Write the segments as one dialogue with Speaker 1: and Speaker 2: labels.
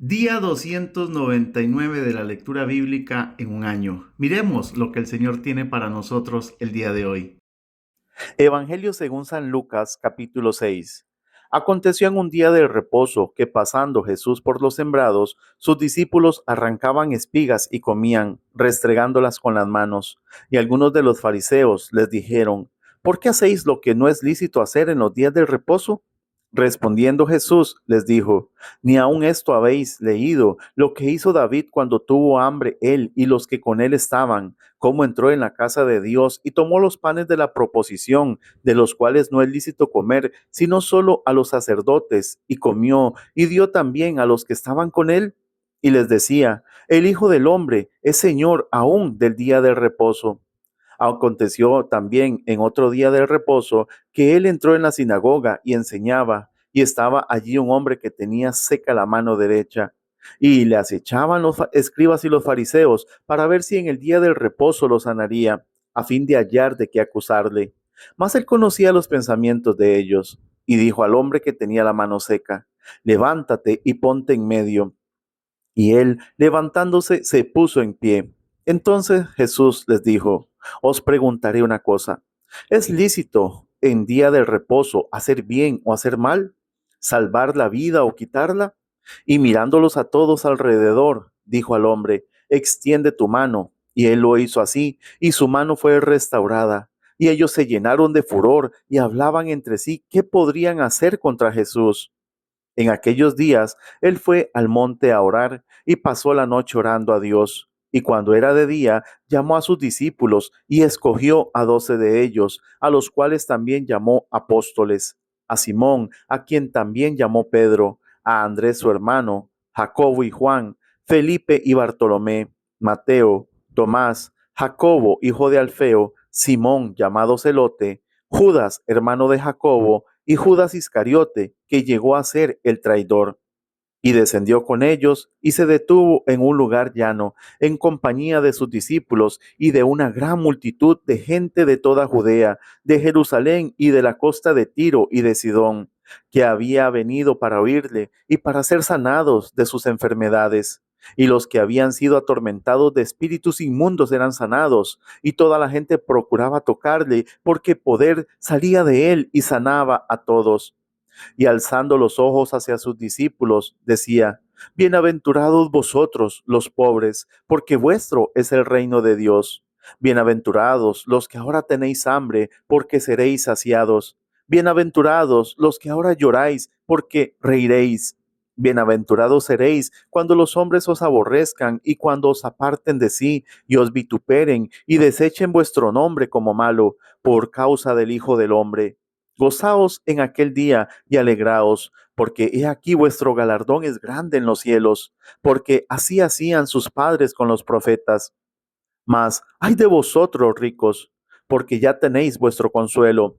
Speaker 1: Día 299 de la lectura bíblica en un año. Miremos lo que el Señor tiene para nosotros el día de hoy.
Speaker 2: Evangelio según San Lucas, capítulo 6. Aconteció en un día de reposo que pasando Jesús por los sembrados, sus discípulos arrancaban espigas y comían, restregándolas con las manos. Y algunos de los fariseos les dijeron: ¿Por qué hacéis lo que no es lícito hacer en los días del reposo? Respondiendo Jesús les dijo: ¿Ni aun esto habéis leído, lo que hizo David cuando tuvo hambre él y los que con él estaban, cómo entró en la casa de Dios y tomó los panes de la proposición, de los cuales no es lícito comer, sino solo a los sacerdotes, y comió, y dio también a los que estaban con él? Y les decía: el Hijo del Hombre es Señor aún del día del reposo. Aconteció también en otro día del reposo que él entró en la sinagoga y enseñaba, y estaba allí un hombre que tenía seca la mano derecha. Y le acechaban los escribas y los fariseos para ver si en el día del reposo lo sanaría, a fin de hallar de qué acusarle. Mas él conocía los pensamientos de ellos, y dijo al hombre que tenía la mano seca: levántate y ponte en medio. Y él, levantándose, se puso en pie. Entonces Jesús les dijo: os preguntaré una cosa. ¿Es lícito en día del reposo hacer bien o hacer mal? ¿Salvar la vida o quitarla? Y mirándolos a todos alrededor, dijo al hombre: extiende tu mano. Y él lo hizo así, y su mano fue restaurada. Y ellos se llenaron de furor y hablaban entre sí qué podrían hacer contra Jesús. En aquellos días él fue al monte a orar y pasó la noche orando a Dios. Y cuando era de día, llamó a sus discípulos y escogió a 12 de ellos, a los cuales también llamó apóstoles: a Simón, a quien también llamó Pedro, a Andrés su hermano, Jacobo y Juan, Felipe y Bartolomé, Mateo, Tomás, Jacobo, hijo de Alfeo, Simón llamado Celote, Judas, hermano de Jacobo, y Judas Iscariote, que llegó a ser el traidor. Y descendió con ellos y se detuvo en un lugar llano, en compañía de sus discípulos y de una gran multitud de gente de toda Judea, de Jerusalén y de la costa de Tiro y de Sidón, que había venido para oírle y para ser sanados de sus enfermedades. Y los que habían sido atormentados de espíritus inmundos eran sanados, y toda la gente procuraba tocarle, porque poder salía de él y sanaba a todos. Y alzando los ojos hacia sus discípulos, decía: bienaventurados vosotros los pobres, porque vuestro es el reino de Dios. Bienaventurados los que ahora tenéis hambre, porque seréis saciados. Bienaventurados los que ahora lloráis, porque reiréis. Bienaventurados seréis cuando los hombres os aborrezcan y cuando os aparten de sí y os vituperen y desechen vuestro nombre como malo por causa del Hijo del Hombre. Gozaos en aquel día y alegraos, porque he aquí vuestro galardón es grande en los cielos, porque así hacían sus padres con los profetas. Mas ay de vosotros, ricos, porque ya tenéis vuestro consuelo.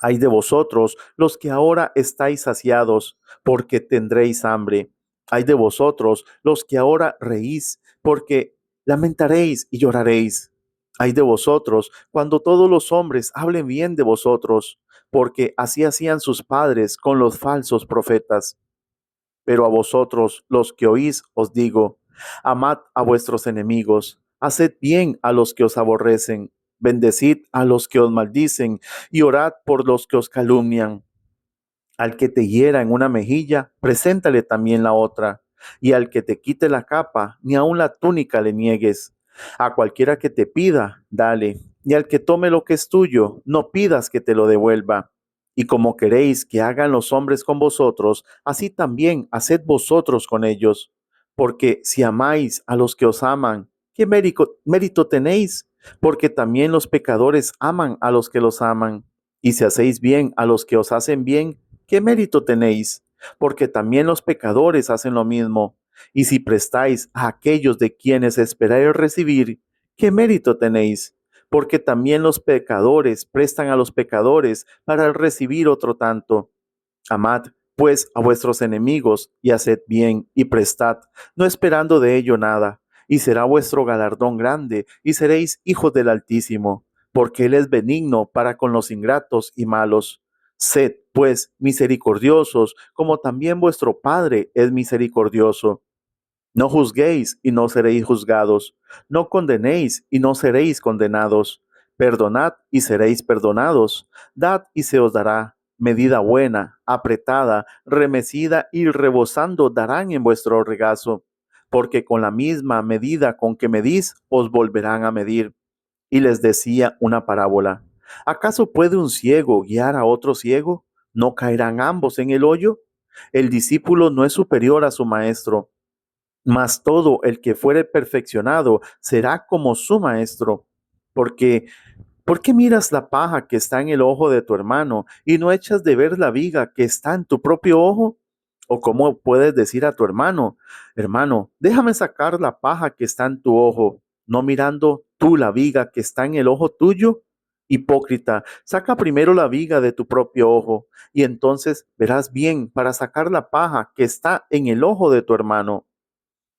Speaker 2: Ay de vosotros, los que ahora estáis saciados, porque tendréis hambre. Ay de vosotros, los que ahora reís, porque lamentaréis y lloraréis. Ay de vosotros, cuando todos los hombres hablen bien de vosotros, porque así hacían sus padres con los falsos profetas. Pero a vosotros, los que oís, os digo: amad a vuestros enemigos, haced bien a los que os aborrecen, bendecid a los que os maldicen y orad por los que os calumnian. Al que te hiera en una mejilla, preséntale también la otra, y al que te quite la capa, ni aun la túnica le niegues. A cualquiera que te pida, dale, y al que tome lo que es tuyo, no pidas que te lo devuelva. Y como queréis que hagan los hombres con vosotros, así también haced vosotros con ellos. Porque si amáis a los que os aman, ¿qué mérito tenéis? Porque también los pecadores aman a los que los aman. Y si hacéis bien a los que os hacen bien, ¿qué mérito tenéis? Porque también los pecadores hacen lo mismo. Y si prestáis a aquellos de quienes esperáis recibir, ¿qué mérito tenéis? Porque también los pecadores prestan a los pecadores para recibir otro tanto. Amad, pues, a vuestros enemigos y haced bien y prestad, no esperando de ello nada, y será vuestro galardón grande, y seréis hijos del Altísimo, porque Él es benigno para con los ingratos y malos. Sed, pues misericordiosos, como también vuestro Padre es misericordioso. No juzguéis y no seréis juzgados. No condenéis y no seréis condenados. Perdonad y seréis perdonados. Dad y se os dará. Medida buena, apretada, remecida y rebosando darán en vuestro regazo. Porque con la misma medida con que medís, os volverán a medir. Y les decía una parábola. ¿Acaso puede un ciego guiar a otro ciego? ¿No caerán ambos en el hoyo? El discípulo no es superior a su maestro, mas todo el que fuere perfeccionado será como su maestro. Porque, ¿por qué miras la paja que está en el ojo de tu hermano y no echas de ver la viga que está en tu propio ojo? ¿O cómo puedes decir a tu hermano, hermano, déjame sacar la paja que está en tu ojo, no mirando tú la viga que está en el ojo tuyo? Hipócrita, saca primero la viga de tu propio ojo, y entonces verás bien para sacar la paja que está en el ojo de tu hermano.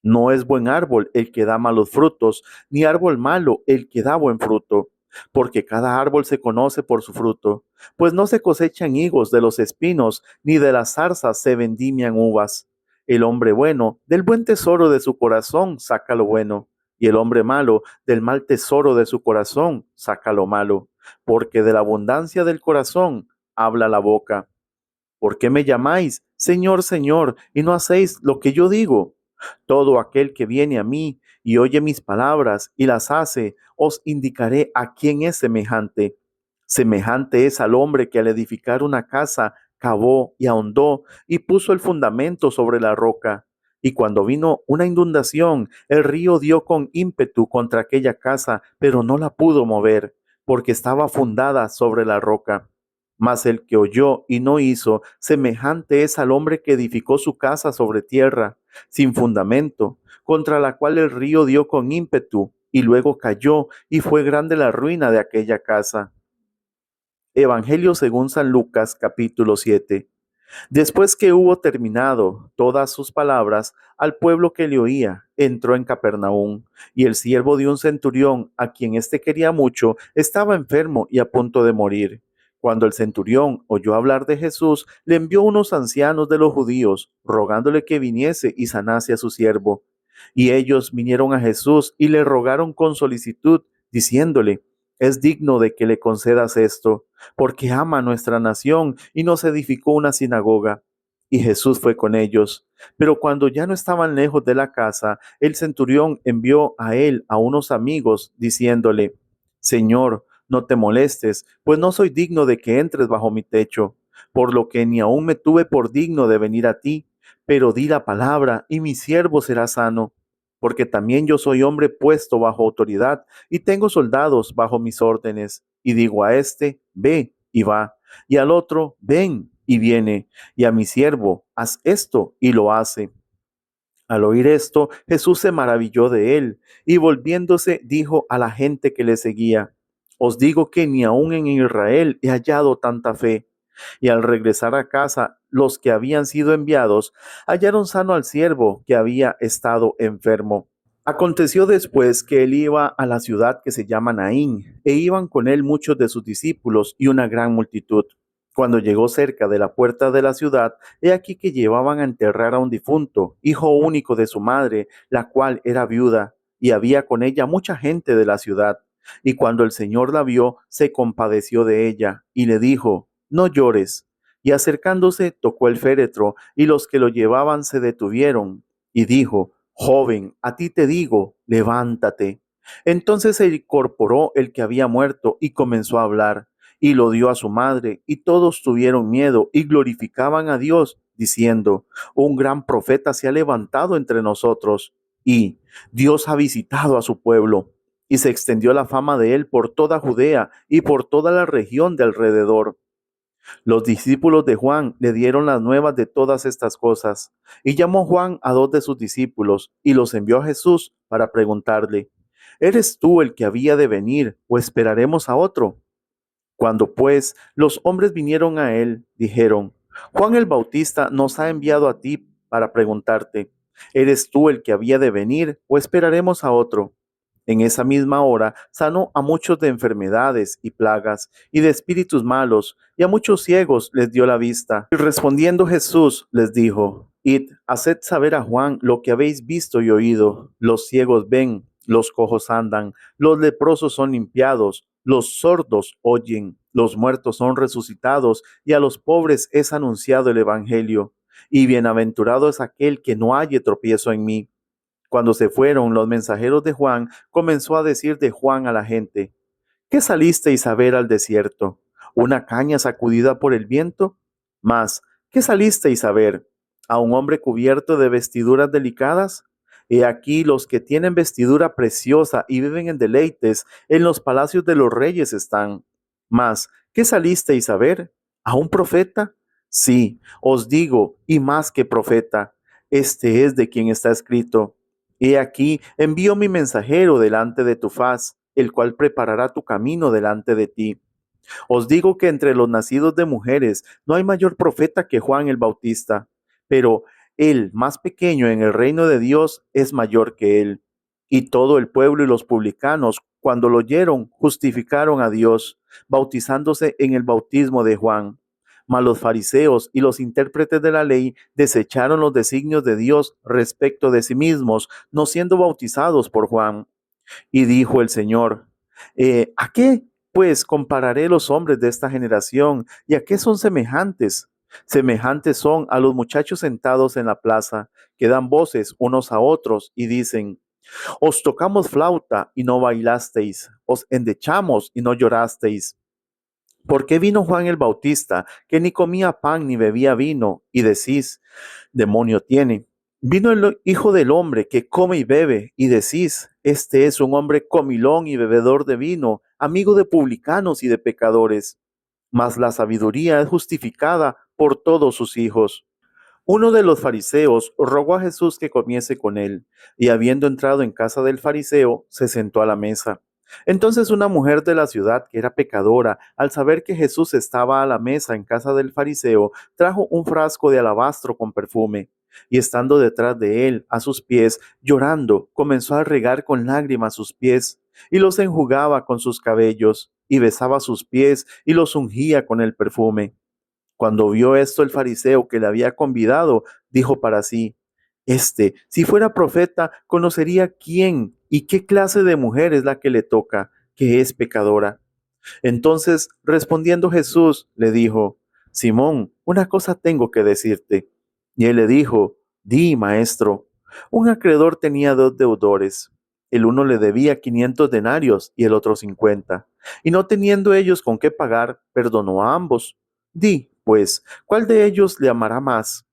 Speaker 2: No es buen árbol el que da malos frutos, ni árbol malo el que da buen fruto, porque cada árbol se conoce por su fruto, pues no se cosechan higos de los espinos, ni de las zarzas se vendimian uvas. El hombre bueno del buen tesoro de su corazón saca lo bueno, y el hombre malo del mal tesoro de su corazón saca lo malo, porque de la abundancia del corazón habla la boca. ¿Por qué me llamáis Señor, Señor, y no hacéis lo que yo digo? Todo aquel que viene a mí y oye mis palabras y las hace, os indicaré a quién es semejante. Semejante es al hombre que al edificar una casa cavó y ahondó y puso el fundamento sobre la roca. Y cuando vino una inundación, el río dio con ímpetu contra aquella casa, pero no la pudo mover, porque estaba fundada sobre la roca. Mas el que oyó y no hizo, semejante es al hombre que edificó su casa sobre tierra, sin fundamento, contra la cual el río dio con ímpetu, y luego cayó, y fue grande la ruina de aquella casa. Evangelio según San Lucas, capítulo 7. Después que hubo terminado todas sus palabras, al pueblo que le oía, entró en Capernaum, y el siervo de un centurión, a quien éste quería mucho, estaba enfermo y a punto de morir. Cuando el centurión oyó hablar de Jesús, le envió unos ancianos de los judíos, rogándole que viniese y sanase a su siervo. Y ellos vinieron a Jesús y le rogaron con solicitud, diciéndole: es digno de que le concedas esto, porque ama nuestra nación y nos edificó una sinagoga. Y Jesús fue con ellos. Pero cuando ya no estaban lejos de la casa, el centurión envió a él a unos amigos, diciéndole: Señor, no te molestes, pues no soy digno de que entres bajo mi techo, por lo que ni aun me tuve por digno de venir a ti, pero di la palabra y mi siervo será sano, porque también yo soy hombre puesto bajo autoridad y tengo soldados bajo mis órdenes, y digo a este, ve y va, y al otro, ven y viene, y a mi siervo, haz esto y lo hace. Al oír esto, Jesús se maravilló de él, y volviéndose dijo a la gente que le seguía: os digo que ni aun en Israel he hallado tanta fe. Y al regresar a casa, los que habían sido enviados hallaron sano al siervo que había estado enfermo. Aconteció después que él iba a la ciudad que se llama Naín, e iban con él muchos de sus discípulos y una gran multitud. Cuando llegó cerca de la puerta de la ciudad, he aquí que llevaban a enterrar a un difunto, hijo único de su madre, la cual era viuda, y había con ella mucha gente de la ciudad. Y cuando el Señor la vio, se compadeció de ella, y le dijo: no llores. Y acercándose, tocó el féretro, y los que lo llevaban se detuvieron, y dijo: joven, a ti te digo, levántate. Entonces se incorporó el que había muerto y comenzó a hablar, y lo dio a su madre, y todos tuvieron miedo y glorificaban a Dios, diciendo: un gran profeta se ha levantado entre nosotros, y Dios ha visitado a su pueblo. Y se extendió la fama de él por toda Judea y por toda la región de alrededor. Los discípulos de Juan le dieron las nuevas de todas estas cosas, y llamó Juan a dos de sus discípulos, y los envió a Jesús para preguntarle: ¿eres tú el que había de venir, o esperaremos a otro? Cuando pues los hombres vinieron a él, dijeron: Juan el Bautista nos ha enviado a ti para preguntarte: ¿eres tú el que había de venir, o esperaremos a otro? En esa misma hora sanó a muchos de enfermedades y plagas y de espíritus malos, y a muchos ciegos les dio la vista. Y respondiendo Jesús les dijo: Id, haced saber a Juan lo que habéis visto y oído. Los ciegos ven, los cojos andan, los leprosos son limpiados, los sordos oyen, los muertos son resucitados, y a los pobres es anunciado el evangelio. Y bienaventurado es aquel que no halle tropiezo en mí. Cuando se fueron los mensajeros de Juan, comenzó a decir de Juan a la gente: ¿Qué salisteis a ver al desierto? ¿Una caña sacudida por el viento? Mas, ¿qué salisteis a ver? ¿A un hombre cubierto de vestiduras delicadas? He aquí los que tienen vestidura preciosa y viven en deleites, en los palacios de los reyes están. Mas, ¿qué salisteis a ver? ¿A un profeta? Sí, os digo, y más que profeta. Este es de quien está escrito: He aquí, envío mi mensajero delante de tu faz, el cual preparará tu camino delante de ti. Os digo que entre los nacidos de mujeres no hay mayor profeta que Juan el Bautista, pero el más pequeño en el reino de Dios es mayor que él. Y todo el pueblo y los publicanos, cuando lo oyeron, justificaron a Dios, bautizándose en el bautismo de Juan. Mas los fariseos y los intérpretes de la ley desecharon los designios de Dios respecto de sí mismos, no siendo bautizados por Juan. Y dijo el Señor: ¿A qué pues compararé los hombres de esta generación? ¿Y a qué son semejantes? Semejantes son a los muchachos sentados en la plaza, que dan voces unos a otros y dicen: Os tocamos flauta y no bailasteis, os endechamos y no llorasteis. ¿Por qué vino Juan el Bautista, que ni comía pan ni bebía vino, y decís: demonio tiene? Vino el Hijo del Hombre, que come y bebe, y decís: este es un hombre comilón y bebedor de vino, amigo de publicanos y de pecadores. Mas la sabiduría es justificada por todos sus hijos. Uno de los fariseos rogó a Jesús que comiese con él, y habiendo entrado en casa del fariseo, se sentó a la mesa. Entonces una mujer de la ciudad, que era pecadora, al saber que Jesús estaba a la mesa en casa del fariseo, trajo un frasco de alabastro con perfume, y estando detrás de él, a sus pies, llorando, comenzó a regar con lágrimas sus pies, y los enjugaba con sus cabellos, y besaba sus pies, y los ungía con el perfume. Cuando vio esto el fariseo que le había convidado, dijo para sí: si fuera profeta, conocería quién y qué clase de mujer es la que le toca, que es pecadora. Entonces, respondiendo Jesús, le dijo: Simón, una cosa tengo que decirte. Y él le dijo: Di, maestro. Un acreedor tenía dos deudores. El uno le debía 500 denarios y el otro 50. Y no teniendo ellos con qué pagar, perdonó a ambos. Di, pues, ¿cuál de ellos le amará más?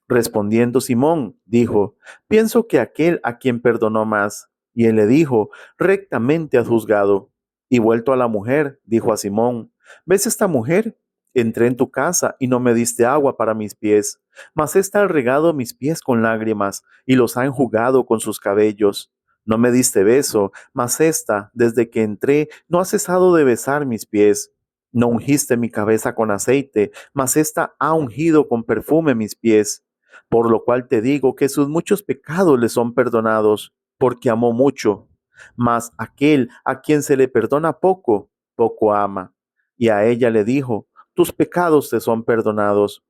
Speaker 2: Respondiendo Simón, dijo: pienso que aquel a quien perdonó más. Y él le dijo: rectamente has juzgado. Y vuelto a la mujer, dijo a Simón: ¿ves esta mujer? Entré en tu casa y no me diste agua para mis pies, mas ésta ha regado mis pies con lágrimas y los ha enjugado con sus cabellos. No me diste beso, mas ésta, desde que entré, no ha cesado de besar mis pies. No ungiste mi cabeza con aceite, mas ésta ha ungido con perfume mis pies. Por lo cual te digo que sus muchos pecados le son perdonados, porque amó mucho. Mas aquel a quien se le perdona poco, poco ama. Y a ella le dijo: tus pecados te son perdonados.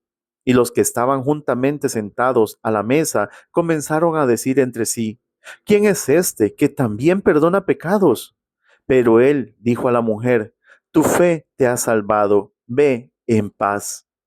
Speaker 2: Y los que estaban juntamente sentados a la mesa comenzaron a decir entre sí: ¿quién es este que también perdona pecados? Pero él dijo a la mujer: tu fe te ha salvado, ve en paz.